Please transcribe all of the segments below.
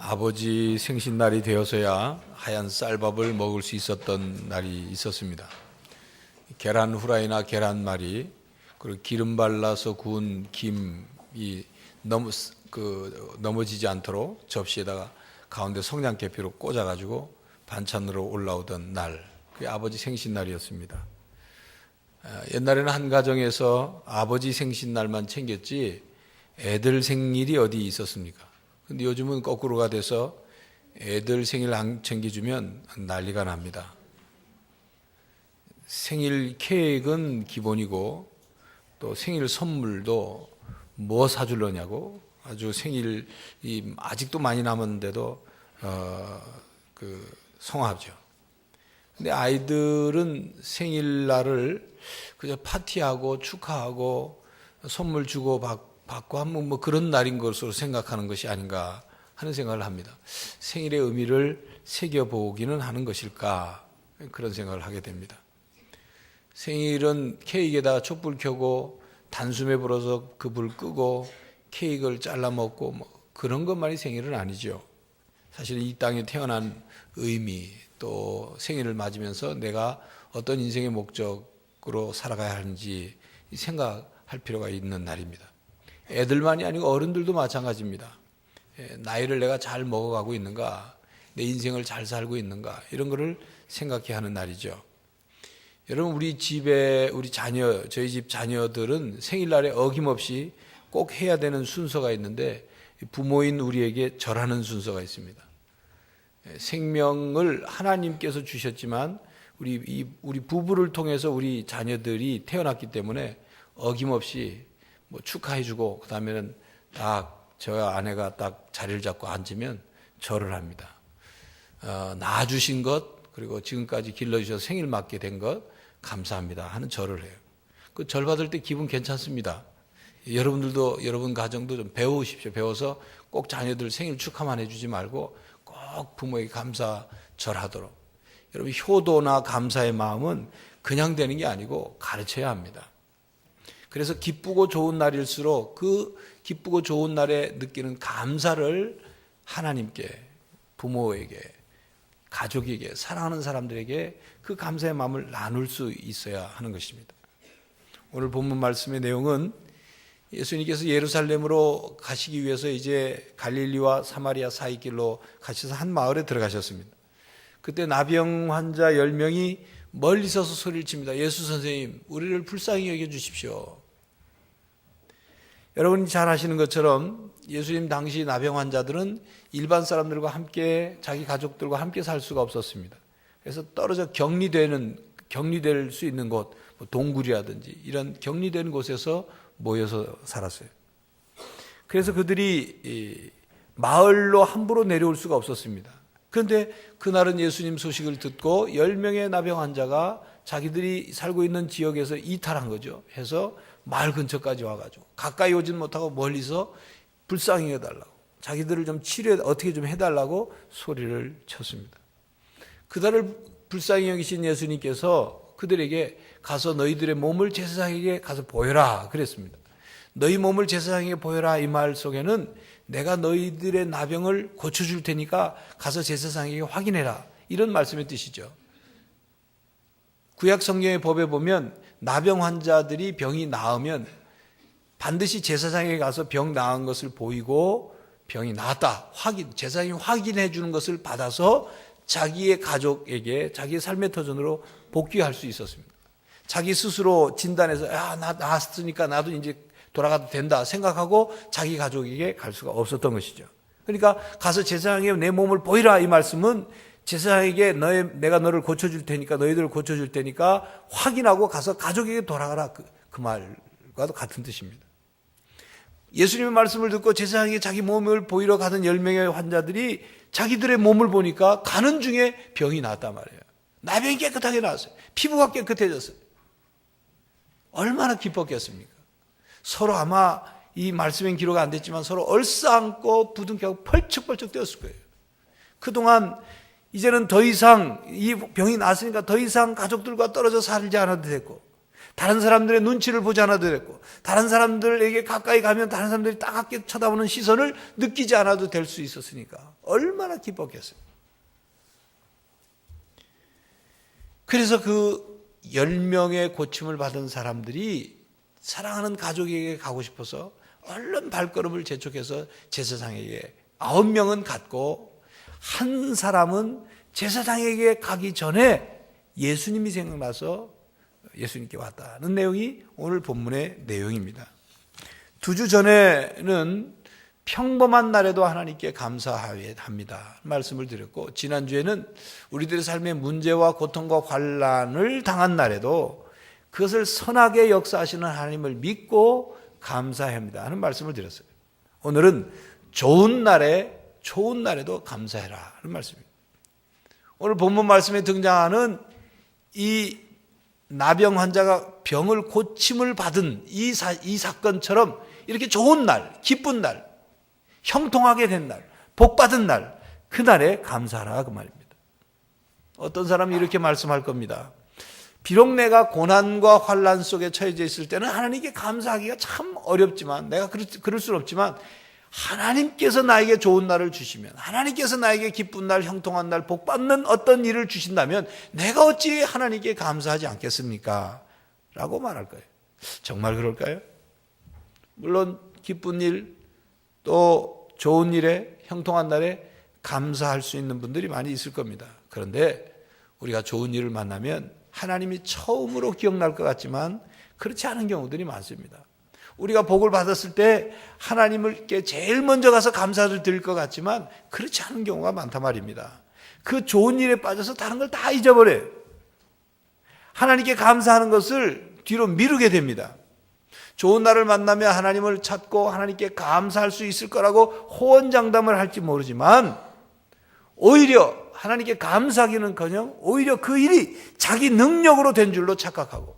아버지 생신날이 되어서야 하얀 쌀밥을 먹을 수 있었던 날이 있었습니다. 계란 후라이나 계란말이, 그리고 기름 발라서 구운 김이 넘어지지 않도록 접시에다가 가운데 성냥개피로 꽂아가지고 반찬으로 올라오던 날, 그게 아버지 생신날이었습니다. 옛날에는 한 가정에서 아버지 생신날만 챙겼지 애들 생일이 어디 있었습니까? 근데 요즘은 거꾸로가 돼서 애들 생일 안 챙겨주면 난리가 납니다. 생일 케이크는 기본이고 또 생일 선물도 뭐 사주려냐고 아주 생일이 아직도 많이 남았는데도 성하죠. 근데 아이들은 생일날을 그저 파티하고 축하하고 선물 주고 받고 하면 뭐 그런 날인 것으로 생각하는 것이 아닌가 하는 생각을 합니다. 생일의 의미를 새겨보기는 하는 것일까, 그런 생각을 하게 됩니다. 생일은 케이크에다가 촛불 켜고 단숨에 불어서 그 불 끄고 케이크를 잘라 먹고 뭐 그런 것만이 생일은 아니죠. 사실 이 땅에 태어난 의미, 또 생일을 맞으면서 내가 어떤 인생의 목적으로 살아가야 하는지 생각할 필요가 있는 날입니다. 애들만이 아니고 어른들도 마찬가지입니다. 나이를 내가 잘 먹어가고 있는가, 내 인생을 잘 살고 있는가, 이런 거를 생각해야 하는 날이죠. 여러분, 우리 집에 저희 집 자녀들은 생일날에 어김없이 꼭 해야 되는 순서가 있는데, 부모인 우리에게 절하는 순서가 있습니다. 생명을 하나님께서 주셨지만 우리 부부를 통해서 우리 자녀들이 태어났기 때문에 어김없이 뭐 축하해주고, 그 다음에는 딱 저와 아내가 딱 자리를 잡고 앉으면 절을 합니다. 낳아주신 것, 그리고 지금까지 길러주셔서 생일 맞게 된 것 감사합니다 하는 절을 해요. 그 절 받을 때 기분 괜찮습니다. 여러분들도, 여러분 가정도 좀 배우십시오. 배워서 꼭 자녀들 생일 축하만 해주지 말고 꼭 부모에게 감사 절하도록. 여러분, 효도나 감사의 마음은 그냥 되는 게 아니고 가르쳐야 합니다. 그래서 기쁘고 좋은 날일수록 그 기쁘고 좋은 날에 느끼는 감사를 하나님께, 부모에게, 가족에게, 사랑하는 사람들에게 그 감사의 마음을 나눌 수 있어야 하는 것입니다. 오늘 본문 말씀의 내용은 예수님께서 예루살렘으로 가시기 위해서 이제 갈릴리와 사마리아 사이길로 가셔서 한 마을에 들어가셨습니다. 그때 나병 환자 10명이 멀리 서서 소리를 칩니다. 예수 선생님, 우리를 불쌍히 여겨주십시오. 여러분이 잘 아시는 것처럼 예수님 당시 나병 환자들은 일반 사람들과 함께, 자기 가족들과 함께 살 수가 없었습니다. 그래서 떨어져 격리될 수 있는 곳, 동굴이라든지 이런 격리된 곳에서 모여서 살았어요. 그래서 그들이 마을로 함부로 내려올 수가 없었습니다. 그런데 그날은 예수님 소식을 듣고 10명의 나병 환자가 자기들이 살고 있는 지역에서 이탈한 거죠. 해서 마을 근처까지 와가지고 가까이 오진 못하고 멀리서 불쌍히 해달라고, 자기들을 좀 어떻게 좀 해달라고 소리를 쳤습니다. 그들을 불쌍히 여기신 예수님께서 그들에게 가서 너희들의 몸을 제사장에게 가서 보여라 그랬습니다. 너희 몸을 제사장에게 보여라, 이 말 속에는 내가 너희들의 나병을 고쳐줄 테니까 가서 제사장에게 확인해라, 이런 말씀의 뜻이죠. 구약 성경의 법에 보면 나병 환자들이 병이 나으면 반드시 제사장에게 가서 병 나은 것을 보이고 병이 나았다, 제사장이 확인해 주는 것을 받아서 자기의 가족에게 자기의 삶의 터전으로 복귀할 수 있었습니다. 자기 스스로 진단해서 나 나았으니까 나도 이제 돌아가도 된다 생각하고 자기 가족에게 갈 수가 없었던 것이죠. 그러니까 가서 제사장에게 내 몸을 보이라, 이 말씀은 제사장에게 내가 너를 고쳐줄 테니까, 너희들을 고쳐줄 테니까 확인하고 가서 가족에게 돌아가라, 그 말과도 같은 뜻입니다. 예수님의 말씀을 듣고 제사장에게 자기 몸을 보이러 가던 10명의 환자들이 자기들의 몸을 보니까 가는 중에 병이 나았단 말이에요. 나병이 깨끗하게 나왔어요. 피부가 깨끗해졌어요. 얼마나 기뻤겠습니까? 서로 아마 이 말씀엔 기록 안 됐지만 서로 얼싸안고 부둥켜하고 펄쩍펄쩍 뛰었을 거예요. 그동안 이제는 더 이상 이 병이 나았으니까 더 이상 가족들과 떨어져 살지 않아도 됐고, 다른 사람들의 눈치를 보지 않아도 됐고, 다른 사람들에게 가까이 가면 다른 사람들이 따갑게 쳐다보는 시선을 느끼지 않아도 될 수 있었으니까 얼마나 기뻤겠어요. 그래서 그 10명의 고침을 받은 사람들이 사랑하는 가족에게 가고 싶어서 얼른 발걸음을 재촉해서 제사장에게 9명은 갔고, 한 사람은 제사장에게 가기 전에 예수님이 생각나서 예수님께 왔다는 내용이 오늘 본문의 내용입니다. 2주 전에는 평범한 날에도 하나님께 감사합니다 말씀을 드렸고, 지난주에는 우리들의 삶의 문제와 고통과 환난을 당한 날에도 그것을 선하게 역사하시는 하나님을 믿고 감사합니다 하는 말씀을 드렸어요. 오늘은 좋은 날에도 감사해라 하는 말씀입니다. 오늘 본문 말씀에 등장하는 이 나병 환자가 병을 고침을 받은 이 사건처럼 이렇게 좋은 날, 기쁜 날, 형통하게 된 날, 복받은 날, 그날에 감사하라 그 말입니다. 어떤 사람이 이렇게 말씀할 겁니다. 비록 내가 고난과 환난 속에 처해져 있을 때는 하나님께 감사하기가 참 어렵지만, 내가 그럴 수는 없지만, 하나님께서 나에게 좋은 날을 주시면, 하나님께서 나에게 기쁜 날, 형통한 날, 복받는 어떤 일을 주신다면 내가 어찌 하나님께 감사하지 않겠습니까? 라고 말할 거예요. 정말 그럴까요? 물론 기쁜 일, 또 좋은 일에, 형통한 날에 감사할 수 있는 분들이 많이 있을 겁니다. 그런데 우리가 좋은 일을 만나면 하나님이 처음으로 기억날 것 같지만 그렇지 않은 경우들이 많습니다. 우리가 복을 받았을 때 하나님께 제일 먼저 가서 감사를 드릴 것 같지만 그렇지 않은 경우가 많단 말입니다. 그 좋은 일에 빠져서 다른 걸 다 잊어버려요. 하나님께 감사하는 것을 뒤로 미루게 됩니다. 좋은 날을 만나면 하나님을 찾고 하나님께 감사할 수 있을 거라고 호언장담을 할지 모르지만, 오히려 하나님께 감사하기는커녕 오히려 그 일이 자기 능력으로 된 줄로 착각하고,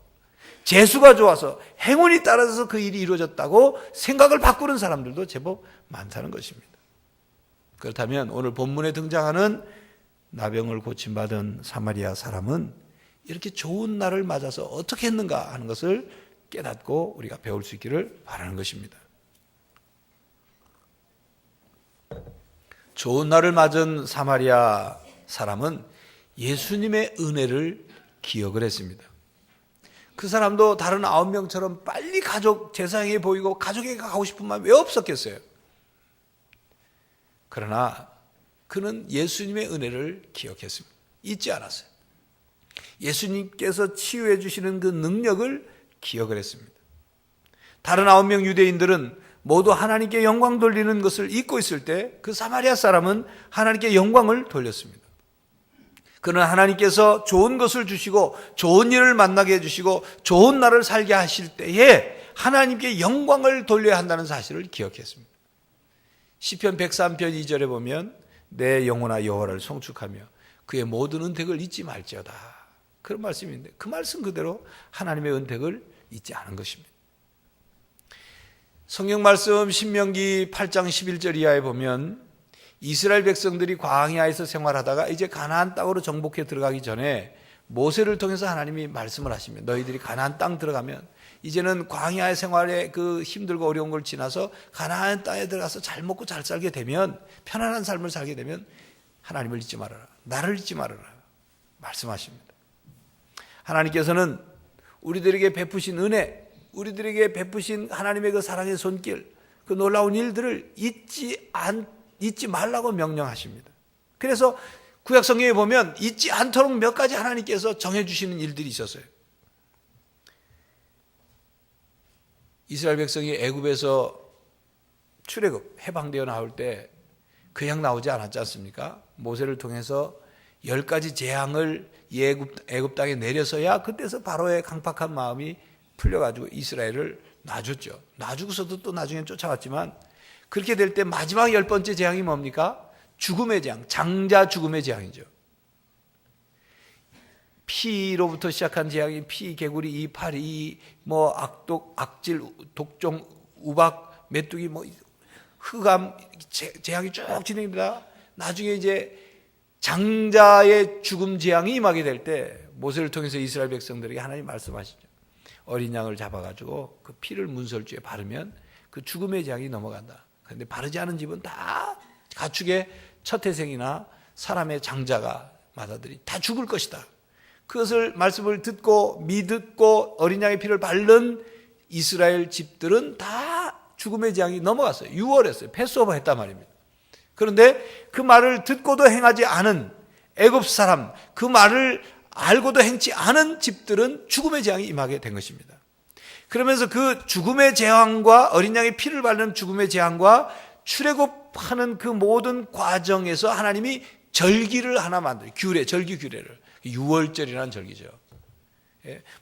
재수가 좋아서 행운이 따라서 그 일이 이루어졌다고 생각을 바꾸는 사람들도 제법 많다는 것입니다. 그렇다면 오늘 본문에 등장하는 나병을 고침받은 사마리아 사람은 이렇게 좋은 날을 맞아서 어떻게 했는가 하는 것을 깨닫고 우리가 배울 수 있기를 바라는 것입니다. 좋은 날을 맞은 사마리아 사람은 예수님의 은혜를 기억을 했습니다. 그 사람도 다른 9명처럼 빨리 가족 제사장에 보이고 가족에게 가고 싶은 마음이 왜 없었겠어요? 그러나 그는 예수님의 은혜를 기억했습니다. 잊지 않았어요. 예수님께서 치유해 주시는 그 능력을 기억을 했습니다. 다른 9명 유대인들은 모두 하나님께 영광 돌리는 것을 잊고 있을 때 그 사마리아 사람은 하나님께 영광을 돌렸습니다. 그는 하나님께서 좋은 것을 주시고 좋은 일을 만나게 해주시고 좋은 날을 살게 하실 때에 하나님께 영광을 돌려야 한다는 사실을 기억했습니다. 시편 103편 2절에 보면 내 영혼아 여호와를 송축하며 그의 모든 은택을 잊지 말지어다, 그런 말씀인데 그 말씀 그대로 하나님의 은택을 잊지 않은 것입니다. 성경 말씀 신명기 8장 11절 이하에 보면 이스라엘 백성들이 광야에서 생활하다가 이제 가나안 땅으로 정복해 들어가기 전에 모세를 통해서 하나님이 말씀을 하시면, 너희들이 가나안 땅 들어가면 이제는 광야의 생활에 그 힘들고 어려운 걸 지나서 가나안 땅에 들어가서 잘 먹고 잘 살게 되면, 편안한 삶을 살게 되면 하나님을 잊지 말아라, 나를 잊지 말아라 말씀하십니다. 하나님께서는 우리들에게 베푸신 은혜, 우리들에게 베푸신 하나님의 그 사랑의 손길, 그 놀라운 일들을 잊지 말라고 명령하십니다. 그래서 구약 성경에 보면 잊지 않도록 몇 가지 하나님께서 정해주시는 일들이 있었어요. 이스라엘 백성이 애굽에서 출애굽 해방되어 나올 때 그냥 나오지 않았지 않습니까? 모세를 통해서 10가지 재앙을 애굽 땅에 내려서야 그때서 바로의 강팍한 마음이 풀려가지고 이스라엘을 놔줬죠. 놔주고서도 또 나중에 쫓아왔지만, 그렇게 될 때 마지막 10번째 재앙이 뭡니까? 죽음의 재앙, 장자 죽음의 재앙이죠. 피로부터 시작한 재앙이 피, 개구리, 이, 파리, 악독, 악질, 독종, 우박, 메뚜기, 흑암 재앙이 쭉 진행되다 나중에 이제 장자의 죽음 재앙이 임하게 될 때 모세를 통해서 이스라엘 백성들에게 하나님 말씀하시죠. 어린 양을 잡아가지고 그 피를 문설주에 바르면 그 죽음의 재앙이 넘어간다. 그런데 바르지 않은 집은 다 가축의 첫 태생이나 사람의 장자가 마다들이 다 죽을 것이다. 그것을 말씀을 듣고 믿고 어린 양의 피를 바른 이스라엘 집들은 다 죽음의 재앙이 넘어갔어요. 유월했어요. 패스오버 했단 말입니다. 그런데 그 말을 듣고도 행하지 않은 애굽 사람, 그 말을 알고도 행치 않은 집들은 죽음의 재앙이 임하게 된 것입니다. 그러면서 그 죽음의 재앙과 어린 양의 피를 바르는 죽음의 재앙과 출애굽하는 그 모든 과정에서 하나님이 절기를 하나 만들어요. 규례, 절기 규례를. 유월절이라는 절기죠.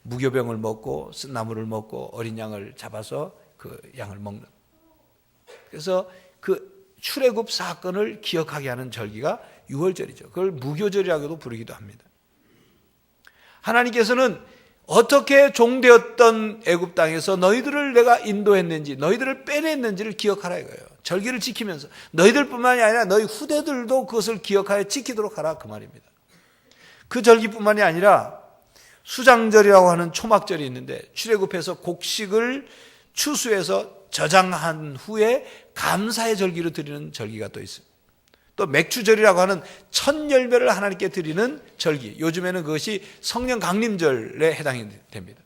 무교병을 먹고 쓴나물을 먹고 어린 양을 잡아서 그 양을 먹는. 그래서 그 출애굽 사건을 기억하게 하는 절기가 유월절이죠. 그걸 무교절이라고도 부르기도 합니다. 하나님께서는 어떻게 종되었던 애굽 땅에서 너희들을 내가 인도했는지, 너희들을 빼냈는지를 기억하라 이거예요. 절기를 지키면서 너희들뿐만이 아니라 너희 후대들도 그것을 기억하여 지키도록 하라 그 말입니다. 그 절기뿐만이 아니라 수장절이라고 하는 초막절이 있는데 출애굽해서 곡식을 추수해서 저장한 후에 감사의 절기로 드리는 절기가 또 있어요. 또 맥추절이라고 하는 첫 열매를 하나님께 드리는 절기, 요즘에는 그것이 성령 강림절에 해당이 됩니다.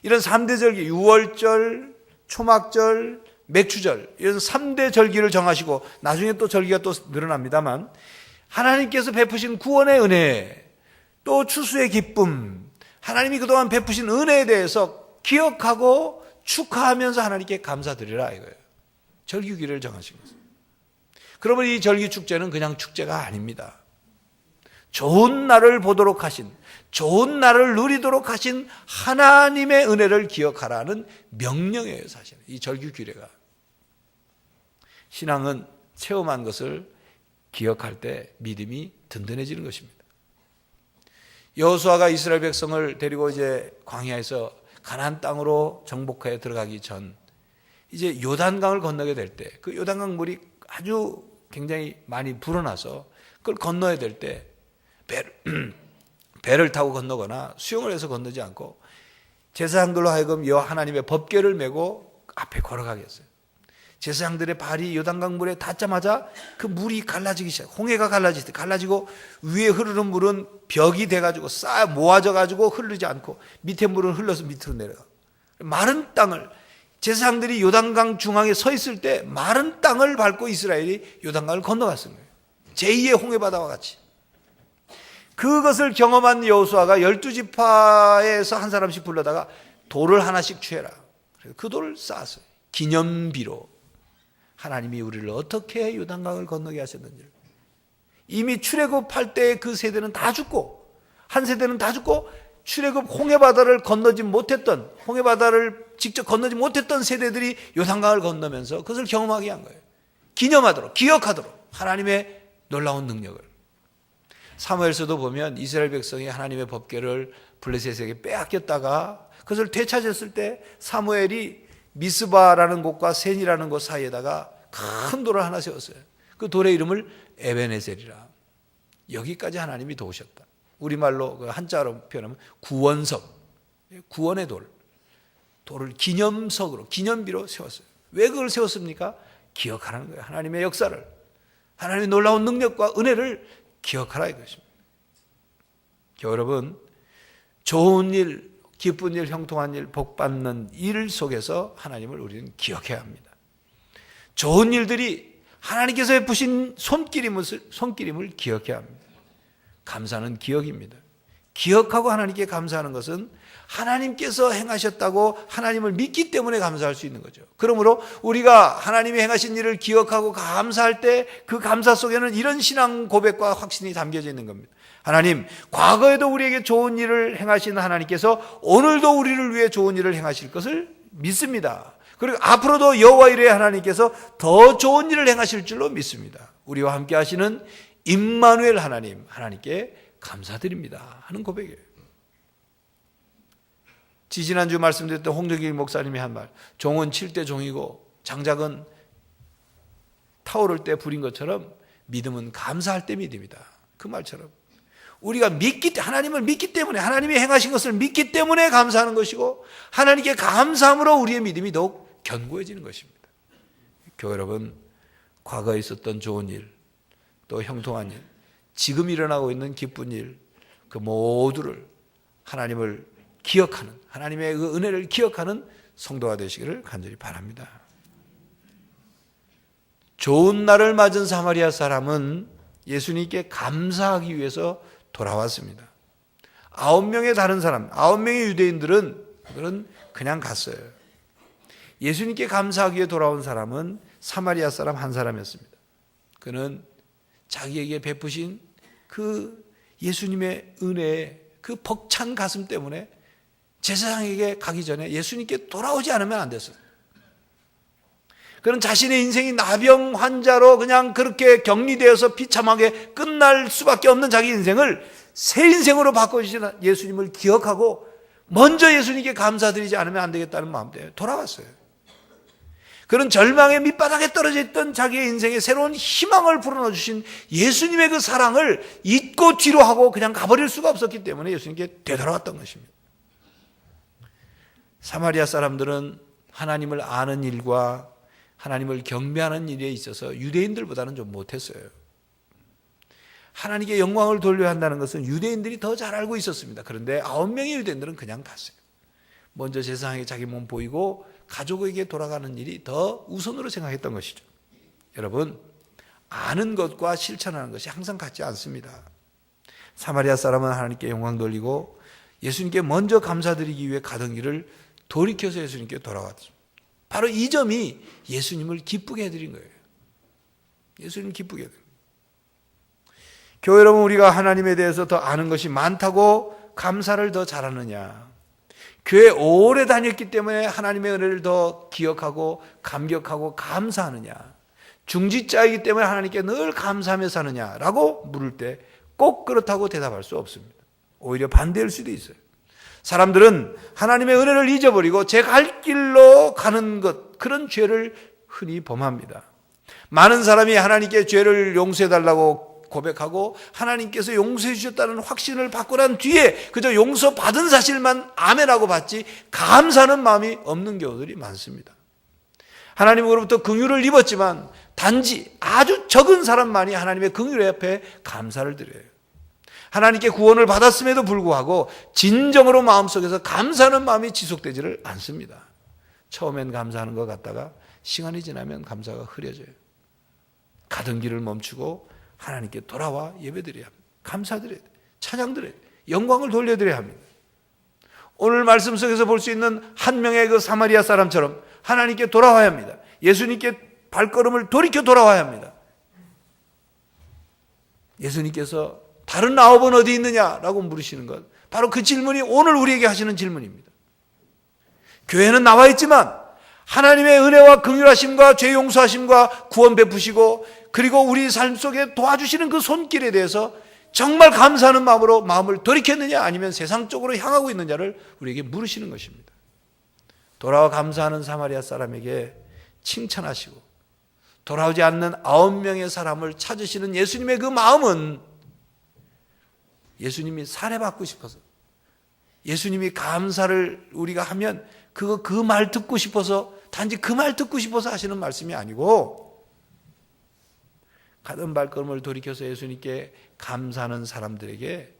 이런 3대 절기, 유월절, 초막절, 맥추절, 이런 3대 절기를 정하시고 나중에 또 절기가 또 늘어납니다만 하나님께서 베푸신 구원의 은혜, 또 추수의 기쁨, 하나님이 그동안 베푸신 은혜에 대해서 기억하고 축하하면서 하나님께 감사드리라 이거예요. 절기기를 정하신 것입니다. 그러면 이 절기 축제는 그냥 축제가 아닙니다. 좋은 날을 보도록 하신, 좋은 날을 누리도록 하신 하나님의 은혜를 기억하라는 명령이에요, 사실. 이 절기 규례가. 신앙은 체험한 것을 기억할 때 믿음이 든든해지는 것입니다. 여호수아가 이스라엘 백성을 데리고 이제 광야에서 가나안 땅으로 정복하여 들어가기 전 이제 요단강을 건너게 될 때 그 요단강 물이 아주 굉장히 많이 불어나서 그걸 건너야 될 때 배를 타고 건너거나 수영을 해서 건너지 않고 제사장들로 하여금 여호와 하나님의 법궤를 메고 앞에 걸어가게 했어요. 제사장들의 발이 요단강 물에 닿자마자 그 물이 갈라지기 시작, 홍해가 갈라지고 위에 흐르는 물은 벽이 돼가지고 쌓여 모아져가지고 흐르지 않고 밑에 물은 흘러서 밑으로 내려가. 마른 땅을, 제사장들이 요단강 중앙에 서 있을 때 마른 땅을 밟고 이스라엘이 요단강을 건너갔은 거예요. 제2의 홍해바다와 같이. 그것을 경험한 여호수아가 12지파에서 한 사람씩 불러다가 돌을 하나씩 취해라. 그 돌을 쌓았어요. 기념비로 하나님이 우리를 어떻게 요단강을 건너게 하셨는지. 이미 출애굽할 때 그 세대는 다 죽고, 한 세대는 다 죽고, 출애굽 홍해바다를 건너지 못했던, 홍해바다를 직접 건너지 못했던 세대들이 요단강을 건너면서 그것을 경험하게 한 거예요. 기념하도록, 기억하도록 하나님의 놀라운 능력을. 사무엘서도 보면 이스라엘 백성이 하나님의 법궤를 블레셋에게 빼앗겼다가 그것을 되찾았을 때 사무엘이 미스바라는 곳과 센이라는 곳 사이에다가 큰 돌을 하나 세웠어요. 그 돌의 이름을 에베네셀이라. 여기까지 하나님이 도우셨다. 우리말로 그 한자로 표현하면 구원석, 구원의 돌. 돌을 기념석으로, 기념비로 세웠어요. 왜 그걸 세웠습니까? 기억하라는 거예요. 하나님의 역사를, 하나님의 놀라운 능력과 은혜를 기억하라 이것입니다. 여러분, 좋은 일, 기쁜 일, 형통한 일, 복받는 일 속에서 하나님을 우리는 기억해야 합니다. 좋은 일들이 하나님께서 베푸신 손길임을 기억해야 합니다. 감사는 기억입니다. 기억하고 하나님께 감사하는 것은 하나님께서 행하셨다고 하나님을 믿기 때문에 감사할 수 있는 거죠. 그러므로 우리가 하나님이 행하신 일을 기억하고 감사할 때 그 감사 속에는 이런 신앙 고백과 확신이 담겨져 있는 겁니다. 하나님, 과거에도 우리에게 좋은 일을 행하신 하나님께서 오늘도 우리를 위해 좋은 일을 행하실 것을 믿습니다. 그리고 앞으로도 여호와 이레 하나님께서 더 좋은 일을 행하실 줄로 믿습니다. 우리와 함께 하시는 임마누엘 하나님, 하나님께 감사드립니다 하는 고백이에요. 지지난주 말씀드렸던 홍정길 목사님이 한 말, 종은 칠 때 종이고 장작은 타오를 때 불인 것처럼 믿음은 감사할 때 믿음이다. 그 말처럼 우리가 하나님을 믿기 때문에, 하나님이 행하신 것을 믿기 때문에 감사하는 것이고, 하나님께 감사함으로 우리의 믿음이 더욱 견고해지는 것입니다. 교회 여러분, 과거에 있었던 좋은 일, 또 형통한 일, 지금 일어나고 있는 기쁜 일, 그 모두를 하나님을 기억하는, 하나님의 그 은혜를 기억하는 성도가 되시기를 간절히 바랍니다. 좋은 날을 맞은 사마리아 사람은 예수님께 감사하기 위해서 돌아왔습니다. 9명의 다른 사람, 9명의 유대인들은 그냥 갔어요. 예수님께 감사하기 위해 돌아온 사람은 사마리아 사람 한 사람이었습니다. 그는 자기에게 베푸신 그 예수님의 은혜의 그 벅찬 가슴 때문에 제사장에게 가기 전에 예수님께 돌아오지 않으면 안 됐어요. 그는 자신의 인생이 나병 환자로 그냥 그렇게 격리되어서 비참하게 끝날 수밖에 없는 자기 인생을 새 인생으로 바꿔주신 예수님을 기억하고 먼저 예수님께 감사드리지 않으면 안 되겠다는 마음 때문에 돌아왔어요. 그런 절망의 밑바닥에 떨어져 있던 자기의 인생에 새로운 희망을 불어넣어 주신 예수님의 그 사랑을 잊고 뒤로 하고 그냥 가버릴 수가 없었기 때문에 예수님께 되돌아왔던 것입니다. 사마리아 사람들은 하나님을 아는 일과 하나님을 경배하는 일에 있어서 유대인들보다는 좀 못했어요. 하나님께 영광을 돌려야 한다는 것은 유대인들이 더 잘 알고 있었습니다. 그런데 9명의 유대인들은 그냥 갔어요. 먼저 제사장에게 자기 몸 보이고 가족에게 돌아가는 일이 더 우선으로 생각했던 것이죠. 여러분, 아는 것과 실천하는 것이 항상 같지 않습니다. 사마리아 사람은 하나님께 영광 돌리고 예수님께 먼저 감사드리기 위해 가던 길을 돌이켜서 예수님께 돌아왔습니다. 바로 이 점이 예수님을 기쁘게 해드린 거예요. 예수님을 기쁘게 해드린 거예요. 교회 여러분, 우리가 하나님에 대해서 더 아는 것이 많다고 감사를 더 잘하느냐, 교회 오래 다녔기 때문에 하나님의 은혜를 더 기억하고 감격하고 감사하느냐, 중지자이기 때문에 하나님께 늘 감사하며 사느냐라고 물을 때 꼭 그렇다고 대답할 수 없습니다. 오히려 반대일 수도 있어요. 사람들은 하나님의 은혜를 잊어버리고 제 갈 길로 가는 것, 그런 죄를 흔히 범합니다. 많은 사람이 하나님께 죄를 용서해달라고 고백하고 하나님께서 용서해 주셨다는 확신을 받고 난 뒤에 그저 용서받은 사실만 아멘하고 받지 감사하는 마음이 없는 경우들이 많습니다. 하나님으로부터 긍휼을 입었지만 단지 아주 적은 사람만이 하나님의 긍휼 앞에 감사를 드려요. 하나님께 구원을 받았음에도 불구하고 진정으로 마음속에서 감사하는 마음이 지속되지를 않습니다. 처음엔 감사하는 것 같다가 시간이 지나면 감사가 흐려져요. 가던 길을 멈추고 하나님께 돌아와 예배드려야 합니다. 감사드려야 돼요. 찬양드려야 돼요. 영광을 돌려드려야 합니다. 오늘 말씀 속에서 볼 수 있는 한 명의 그 사마리아 사람처럼 하나님께 돌아와야 합니다. 예수님께 발걸음을 돌이켜 돌아와야 합니다. 예수님께서 다른 9은 어디 있느냐라고 물으시는 것, 바로 그 질문이 오늘 우리에게 하시는 질문입니다. 교회는 나와 있지만 하나님의 은혜와 긍휼하심과 죄 용서하심과 구원 베푸시고 그리고 우리 삶 속에 도와주시는 그 손길에 대해서 정말 감사하는 마음으로 마음을 돌이켰느냐, 아니면 세상 쪽으로 향하고 있느냐를 우리에게 물으시는 것입니다. 돌아와 감사하는 사마리아 사람에게 칭찬하시고 돌아오지 않는 9명의 사람을 찾으시는 예수님의 그 마음은 예수님이 살해받고 싶어서, 예수님이 감사를 우리가 하면 그 말 듣고 싶어서, 단지 그 말 듣고 싶어서 하시는 말씀이 아니고 가던 발걸음을 돌이켜서 예수님께 감사하는 사람들에게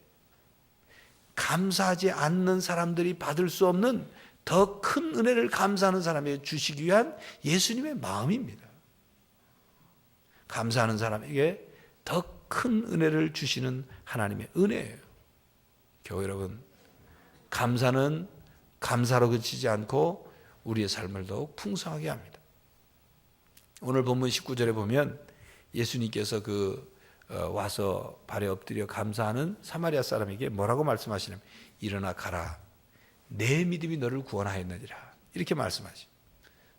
감사하지 않는 사람들이 받을 수 없는 더 큰 은혜를 감사하는 사람에게 주시기 위한 예수님의 마음입니다. 감사하는 사람에게 더 큰 은혜를 주시는 하나님의 은혜예요. 교회 여러분, 감사는 감사로 그치지 않고 우리의 삶을 더욱 풍성하게 합니다. 오늘 본문 19절에 보면 예수님께서 와서 발에 엎드려 감사하는 사마리아 사람에게 뭐라고 말씀하시냐면, 일어나 가라, 내 믿음이 너를 구원하였느니라, 이렇게 말씀하시죠.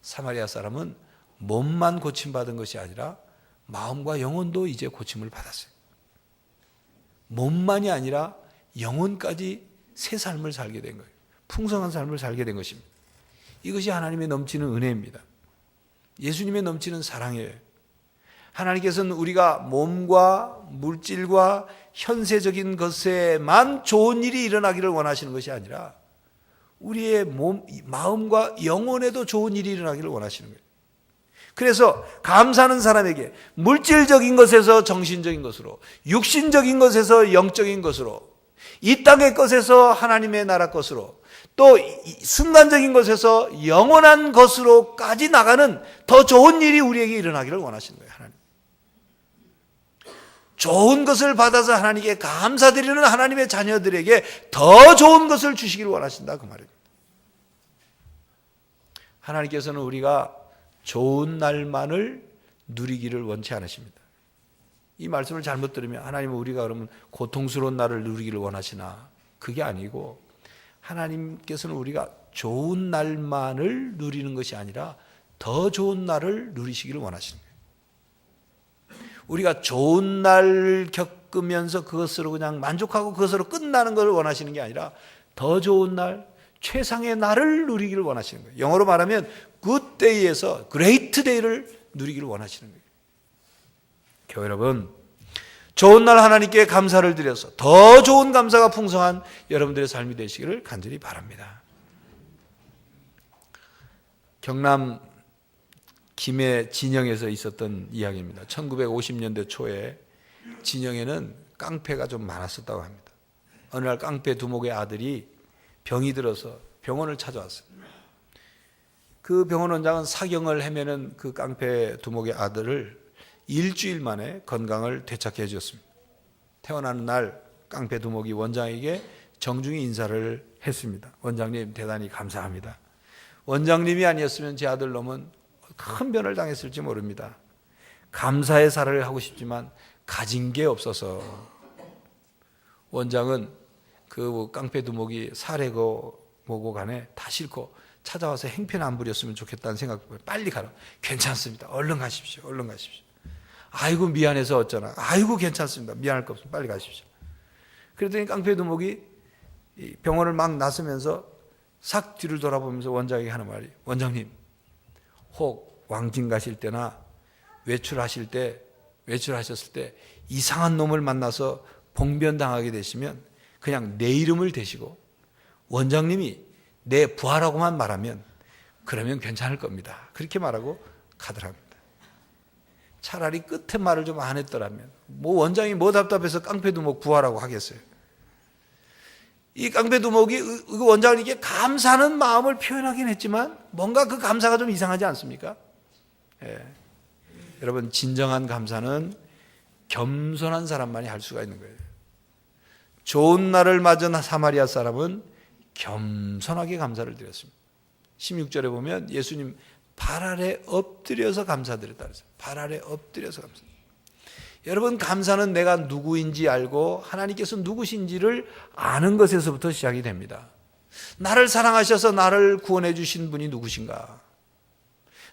사마리아 사람은 몸만 고침받은 것이 아니라 마음과 영혼도 이제 고침을 받았어요. 몸만이 아니라 영혼까지 새 삶을 살게 된 거예요. 풍성한 삶을 살게 된 것입니다. 이것이 하나님의 넘치는 은혜입니다. 예수님의 넘치는 사랑이에요. 하나님께서는 우리가 몸과 물질과 현세적인 것에만 좋은 일이 일어나기를 원하시는 것이 아니라 우리의 마음과 영혼에도 좋은 일이 일어나기를 원하시는 거예요. 그래서 감사하는 사람에게 물질적인 것에서 정신적인 것으로, 육신적인 것에서 영적인 것으로, 이 땅의 것에서 하나님의 나라 것으로, 또 순간적인 것에서 영원한 것으로까지 나가는 더 좋은 일이 우리에게 일어나기를 원하시는 거예요. 하나님. 좋은 것을 받아서 하나님께 감사드리는 하나님의 자녀들에게 더 좋은 것을 주시기를 원하신다, 그 말입니다. 하나님께서는 우리가 좋은 날만을 누리기를 원치 않으십니다. 이 말씀을 잘못 들으면 하나님은 우리가 그러면 고통스러운 날을 누리기를 원하시나? 그게 아니고 하나님께서는 우리가 좋은 날만을 누리는 것이 아니라 더 좋은 날을 누리시기를 원하시는 거예요. 우리가 좋은 날을 겪으면서 그것으로 그냥 만족하고 그것으로 끝나는 것을 원하시는 게 아니라 더 좋은 날, 최상의 날을 누리기를 원하시는 거예요. 영어로 말하면 good day에서 great day를 누리기를 원하시는 거예요. 교회 여러분, 좋은 날 하나님께 감사를 드려서 더 좋은 감사가 풍성한 여러분들의 삶이 되시기를 간절히 바랍니다. 경남 김해 진영에서 있었던 이야기입니다. 1950년대 초에 진영에는 깡패가 좀 많았었다고 합니다. 어느 날 깡패 두목의 아들이 병이 들어서 병원을 찾아왔어요. 그 병원 원장은 사경을 헤매는 그 깡패 두목의 아들을 일주일 만에 건강을 되찾게 해주었습니다. 태어나는 날 깡패 두목이 원장에게 정중히 인사를 했습니다. 원장님 대단히 감사합니다. 원장님이 아니었으면 제 아들 놈은 큰 변을 당했을지 모릅니다. 감사의 살을 하고 싶지만 가진 게 없어서. 원장은 그 깡패 두목이 사례고 뭐고 간에 다 싫고 찾아와서 행패 안 부렸으면 좋겠다는 생각을 빨리 가라. 괜찮습니다. 얼른 가십시오. 얼른 가십시오. 아이고 미안해서 어쩌나. 아이고 괜찮습니다. 미안할 거 없으면 빨리 가십시오. 그랬더니 깡패 두목이 병원을 막 나서면서 싹 뒤를 돌아보면서 원장에게 하는 말이, 원장님 혹 왕진 가실 때나 외출하셨을 때 이상한 놈을 만나서 봉변당하게 되시면 그냥 내 이름을 대시고 원장님이 내 부하라고만 말하면 그러면 괜찮을 겁니다. 그렇게 말하고 가더랍니다. 차라리 끝에 말을 좀 안 했더라면 뭐 원장이 뭐 답답해서 깡패 두목 부하라고 하겠어요. 이 깡패 두목이 그 원장님께 감사하는 마음을 표현하긴 했지만 뭔가 그 감사가 좀 이상하지 않습니까? 예. 여러분, 진정한 감사는 겸손한 사람만이 할 수가 있는 거예요. 좋은 날을 맞은 사마리아 사람은 겸손하게 감사를 드렸습니다. 16절에 보면 예수님 발 아래 엎드려서 감사드렸다 그랬어요. 발 아래 엎드려서 감사. 여러분, 감사는 내가 누구인지 알고 하나님께서 누구신지를 아는 것에서부터 시작이 됩니다. 나를 사랑하셔서 나를 구원해 주신 분이 누구신가?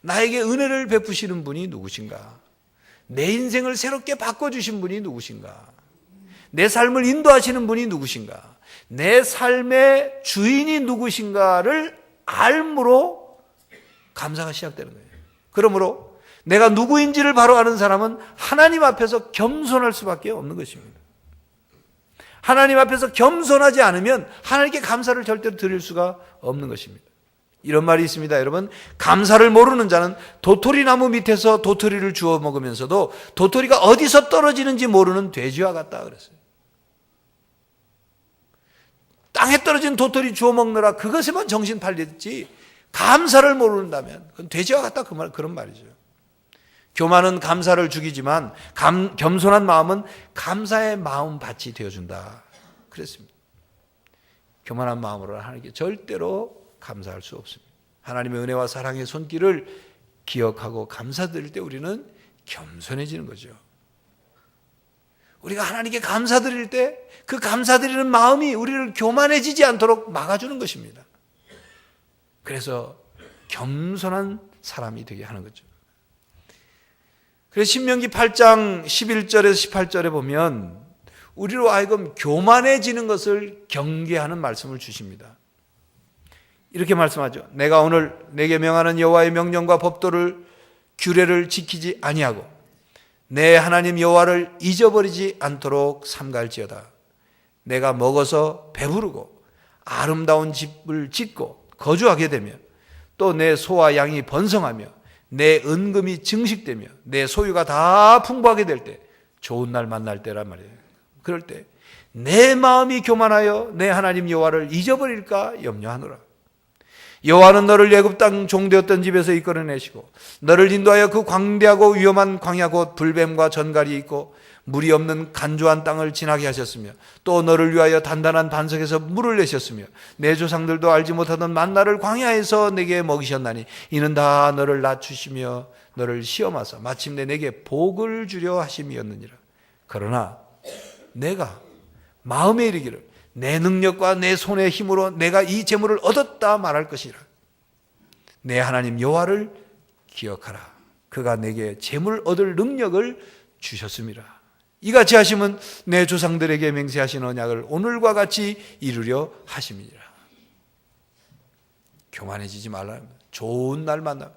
나에게 은혜를 베푸시는 분이 누구신가? 내 인생을 새롭게 바꿔주신 분이 누구신가? 내 삶을 인도하시는 분이 누구신가? 내 삶의 주인이 누구신가를 알므로 감사가 시작되는 거예요. 그러므로 내가 누구인지를 바로 아는 사람은 하나님 앞에서 겸손할 수밖에 없는 것입니다. 하나님 앞에서 겸손하지 않으면 하나님께 감사를 절대로 드릴 수가 없는 것입니다. 이런 말이 있습니다. 여러분, 감사를 모르는 자는 도토리 나무 밑에서 도토리를 주워 먹으면서도 도토리가 어디서 떨어지는지 모르는 돼지와 같다 그랬어요. 땅에 떨어진 도토리 주워 먹느라 그것에만 정신 팔렸지 감사를 모른다면 그건 돼지와 같다, 그런 말이죠. 교만은 감사를 죽이지만 겸손한 마음은 감사의 마음밭이 되어준다 그랬습니다. 교만한 마음으로 하나님께 절대로 감사할 수 없습니다. 하나님의 은혜와 사랑의 손길을 기억하고 감사드릴 때 우리는 겸손해지는 거죠. 우리가 하나님께 감사드릴 때 그 감사드리는 마음이 우리를 교만해지지 않도록 막아주는 것입니다. 그래서 겸손한 사람이 되게 하는 거죠. 그래서 신명기 8장 11절에서 18절에 보면 우리로 하여금 교만해지는 것을 경계하는 말씀을 주십니다. 이렇게 말씀하죠. 내가 오늘 내게 명하는 여호와의 명령과 법도를 규례를 지키지 아니하고 내 하나님 여호와를 잊어버리지 않도록 삼갈지어다. 내가 먹어서 배부르고 아름다운 집을 짓고 거주하게 되며 또 내 소와 양이 번성하며 내 은금이 증식되며 내 소유가 다 풍부하게 될 때, 좋은 날 만날 때란 말이에요. 그럴 때 내 마음이 교만하여 내 하나님 여호와를 잊어버릴까 염려하노라. 여호와는 너를 애굽 땅 종되었던 집에서 이끌어내시고 너를 인도하여 그 광대하고 위험한 광야 곧 불뱀과 전갈이 있고 물이 없는 간조한 땅을 지나게 하셨으며 또 너를 위하여 단단한 반석에서 물을 내셨으며 내 조상들도 알지 못하던 만나를 광야에서 내게 먹이셨나니 이는 다 너를 낮추시며 너를 시험하사 마침내 내게 복을 주려 하심이었느니라. 그러나 내가 마음에 이르기를 내 능력과 내 손의 힘으로 내가 이 재물을 얻었다 말할 것이라. 내 하나님 여호와를 기억하라. 그가 내게 재물 얻을 능력을 주셨음이라. 이같이 하심은 내 조상들에게 맹세하신 언약을 오늘과 같이 이루려 하심이니라. 교만해지지 말라. 좋은 날 만나,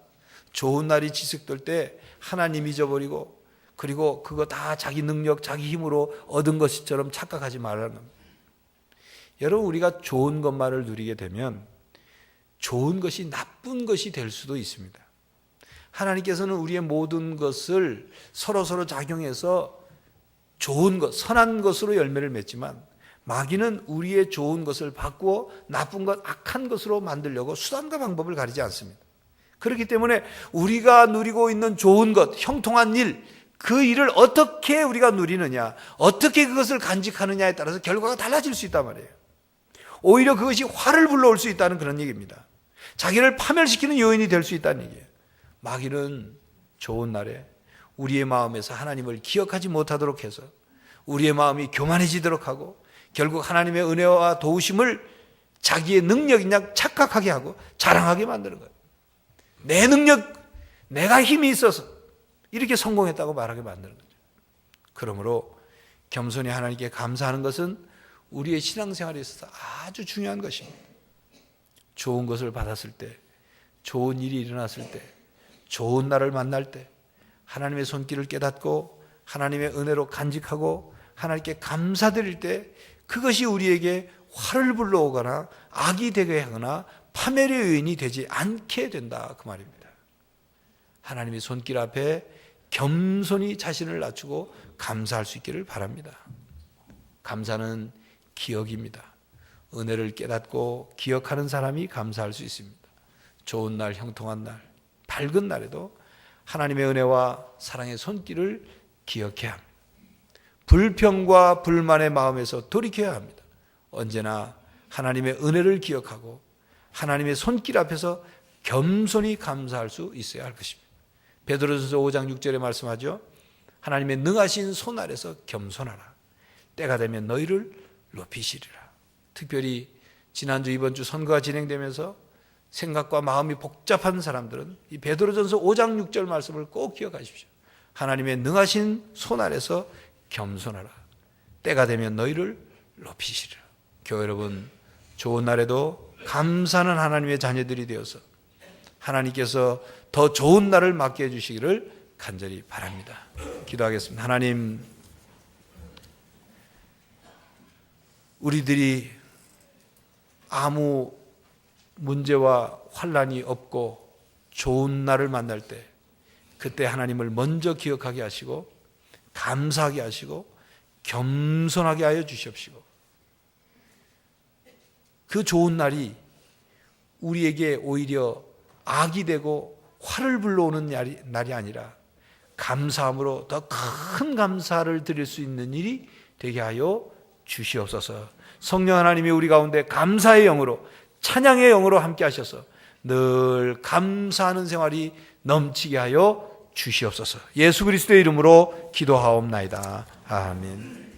좋은 날이 지속될 때 하나님 잊어버리고 그리고 그거 다 자기 능력, 자기 힘으로 얻은 것처럼 착각하지 말라는 겁니다. 여러분, 우리가 좋은 것만을 누리게 되면 좋은 것이 나쁜 것이 될 수도 있습니다. 하나님께서는 우리의 모든 것을 서로 작용해서 좋은 것, 선한 것으로 열매를 맺지만 마귀는 우리의 좋은 것을 바꾸어 나쁜 것, 악한 것으로 만들려고 수단과 방법을 가리지 않습니다. 그렇기 때문에 우리가 누리고 있는 좋은 것, 형통한 일, 그 일을 어떻게 우리가 누리느냐, 어떻게 그것을 간직하느냐에 따라서 결과가 달라질 수 있단 말이에요. 오히려 그것이 화를 불러올 수 있다는 그런 얘기입니다. 자기를 파멸시키는 요인이 될 수 있다는 얘기예요. 마귀는 좋은 날에 우리의 마음에서 하나님을 기억하지 못하도록 해서 우리의 마음이 교만해지도록 하고 결국 하나님의 은혜와 도우심을 자기의 능력이냐 착각하게 하고 자랑하게 만드는 거예요. 내 능력, 내가 힘이 있어서 이렇게 성공했다고 말하게 만드는 거죠. 그러므로 겸손히 하나님께 감사하는 것은 우리의 신앙생활에 있어서 아주 중요한 것입니다. 좋은 것을 받았을 때, 좋은 일이 일어났을 때, 좋은 날을 만날 때 하나님의 손길을 깨닫고 하나님의 은혜로 간직하고 하나님께 감사드릴 때 그것이 우리에게 화를 불러오거나 악이 되게 하거나 파멸의 요인이 되지 않게 된다, 그 말입니다. 하나님의 손길 앞에 겸손히 자신을 낮추고 감사할 수 있기를 바랍니다. 감사는 기억입니다. 은혜를 깨닫고 기억하는 사람이 감사할 수 있습니다. 좋은 날, 형통한 날, 밝은 날에도 하나님의 은혜와 사랑의 손길을 기억해야 합니다. 불평과 불만의 마음에서 돌이켜야 합니다. 언제나 하나님의 은혜를 기억하고 하나님의 손길 앞에서 겸손히 감사할 수 있어야 할 것입니다. 베드로전서 5장 6절에 말씀하죠. 하나님의 능하신 손 아래서 겸손하라. 때가 되면 너희를 높이시리라. 특별히 지난주 이번 주 선거가 진행되면서 생각과 마음이 복잡한 사람들은 이 베드로전서 5장 6절 말씀을 꼭 기억하십시오. 하나님의 능하신 손 아래서 겸손하라. 때가 되면 너희를 높이시리라. 교회 여러분, 좋은 날에도 감사하는 하나님의 자녀들이 되어서 하나님께서 더 좋은 날을 맞게 해주시기를 간절히 바랍니다. 기도하겠습니다. 하나님, 우리들이 아무 문제와 환난이 없고 좋은 날을 만날 때 그때 하나님을 먼저 기억하게 하시고 감사하게 하시고 겸손하게 하여 주시옵시고 그 좋은 날이 우리에게 오히려 악이 되고 화를 불러오는 날이 아니라 감사함으로 더 큰 감사를 드릴 수 있는 일이 되게 하여 주시옵소서. 성령 하나님이 우리 가운데 감사의 영으로 찬양의 영으로 함께 하셔서 늘 감사하는 생활이 넘치게 하여 주시옵소서. 예수 그리스도의 이름으로 기도하옵나이다. 아멘.